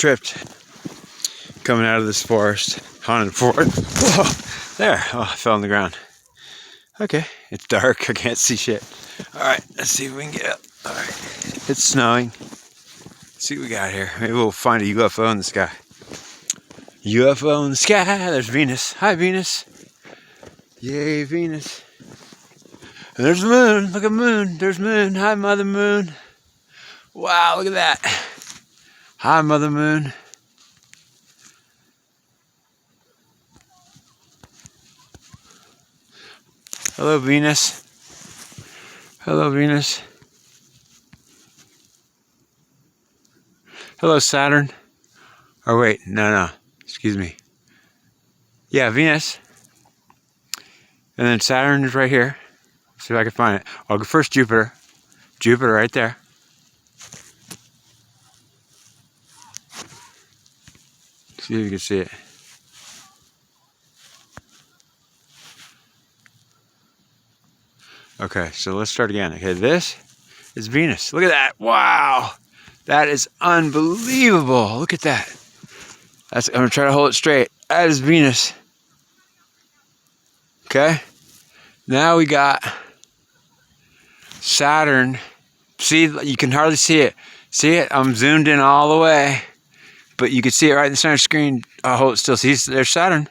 tripped coming out of this forest, haunted forest. Whoa, there. Oh, I fell on the ground. Okay, it's dark. I can't see shit. All right, let's see if we can get up. All right, it's snowing. Let's see what we got here. Maybe we'll find a UFO in the sky. UFO in the sky. There's Venus. Hi, Venus. Yay, Venus. And there's the moon. Look at the moon. There's moon. Hi, Mother Moon. Wow, look at that. Hi, Mother Moon. Hello, Venus. Hello, Venus. Hello, Saturn. Or wait, no. Excuse me. Yeah, Venus. And then Saturn is right here. Let's see if I can find it. I'll go first Jupiter. Jupiter right there. See if you can see it. Okay, so let's start again. Okay, this is Venus. Look at that. Wow. That is unbelievable. Look at that. I'm going to try to hold it straight. That is Venus. Okay. Now we got Saturn. See, you can hardly see it. See it? I'm zoomed in all the way. But you can see it right in the center of the screen. I'll hold it still. See, there's Saturn.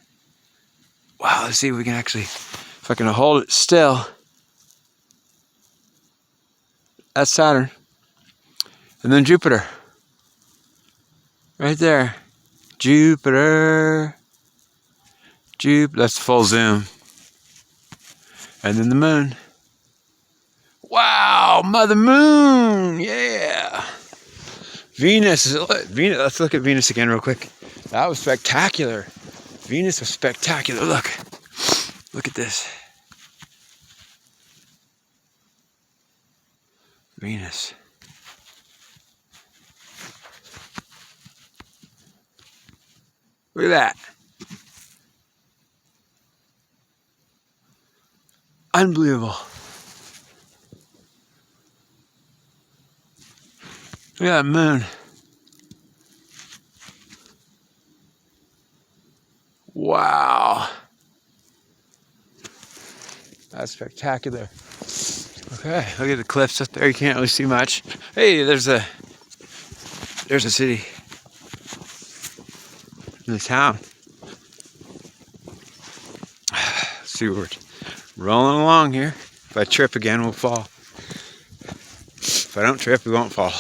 Wow, let's see if we can actually, if I can hold it still. That's Saturn. And then Jupiter. Right there. Jupiter. That's full zoom. And then the moon. Wow, Mother Moon. Yeah. Venus. Let's look at Venus again real quick. That was spectacular. Venus was spectacular. Look at this. Venus. Look at that. Unbelievable. Look at that moon. Wow. That's spectacular. Okay, look at the cliffs up there. You can't really see much. Hey, there's a city. In the town. Let's see, we're rolling along here. If I trip again, we'll fall. If I don't trip, we won't fall.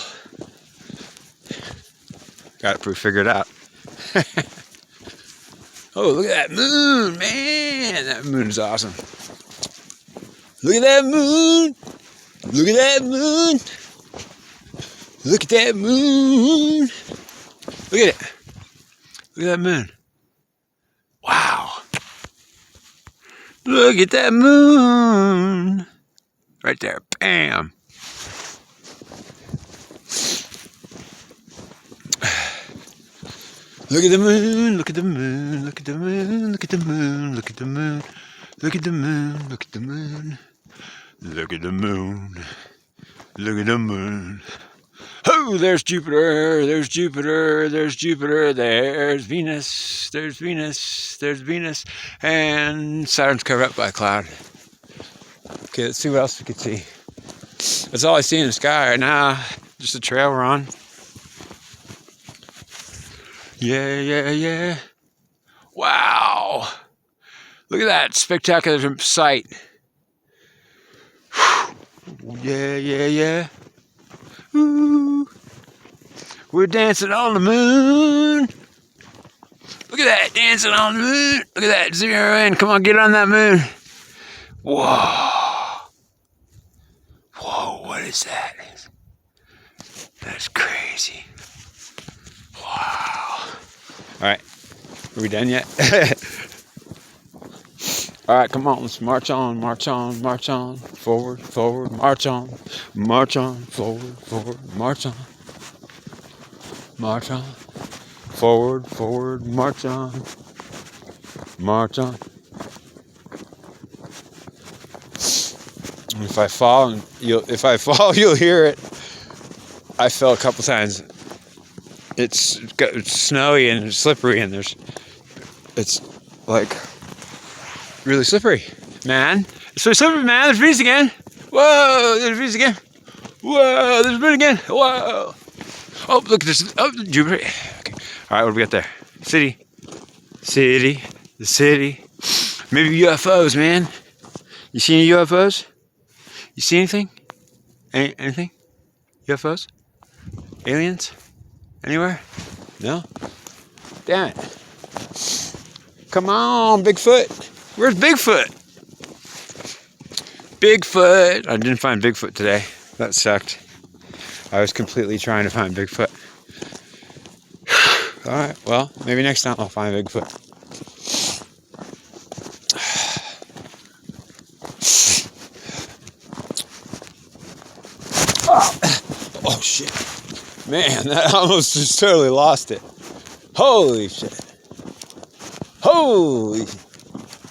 Got it pretty figured out. Oh, look at that moon, man! That moon is awesome. Look at that moon! Look at that moon! Look at that moon! Look at it! Look at that moon. Wow. Look at that moon. Right there. Bam. Look at the moon. Look at the moon. Look at the moon. Look at the moon. Look at the moon. Look at the moon. Look at the moon. Look at the moon. Look at the moon. Oh, there's Jupiter, there's Jupiter, there's Jupiter, there's Venus, there's Venus, there's Venus, and Saturn's covered up by a cloud. Okay, let's see what else we can see. That's all I see in the sky right now, just the trail we're on. Yeah. Wow. Look at that spectacular sight. Yeah. Ooh. We're dancing on the moon. Look at that, dancing on the moon. Look at that, zero in. Come on, get on that moon. Whoa, what is that? That's crazy. Wow. All right, are we done yet? All right, come on, let's march on, forward, march on, forward, march on, forward, march on. And if I fall, you'll hear it. I fell a couple times. it's snowy and slippery, and it's like really slippery, man. It's so slippery, man. There's Venus again. Whoa, there's Venus again. Whoa, there's Moon again. Whoa. Oh, look, there's Jupiter. Okay. All right, what do we got there? City, the city. Maybe UFOs, man. You see any UFOs? You see anything? Anything? UFOs? Aliens? Anywhere? No? Damn it. Come on, Bigfoot. Where's Bigfoot? Bigfoot. I didn't find Bigfoot today. That sucked. I was completely trying to find Bigfoot. Alright, well, maybe next time I'll find Bigfoot. Oh shit. Man, that almost just totally lost it. Holy shit. Holy.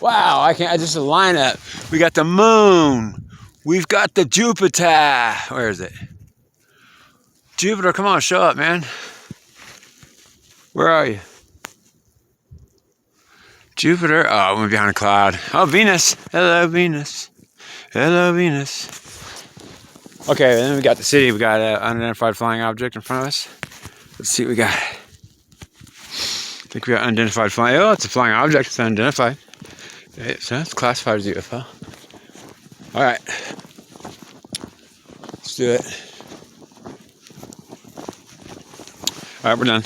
Wow, I just a lineup. We got the moon. We've got the Jupiter. Where is it? Jupiter, come on, show up, man. Where are you? Jupiter. Oh, I'm behind a cloud. Oh, Venus. Hello, Venus. Hello, Venus. Okay, then we got the city. We got an unidentified flying object in front of us. Let's see what we got. I think we got unidentified flying. Oh, it's a flying object. It's unidentified. Okay, so it's classified as UFO. All right. Let's do it. All right, we're done.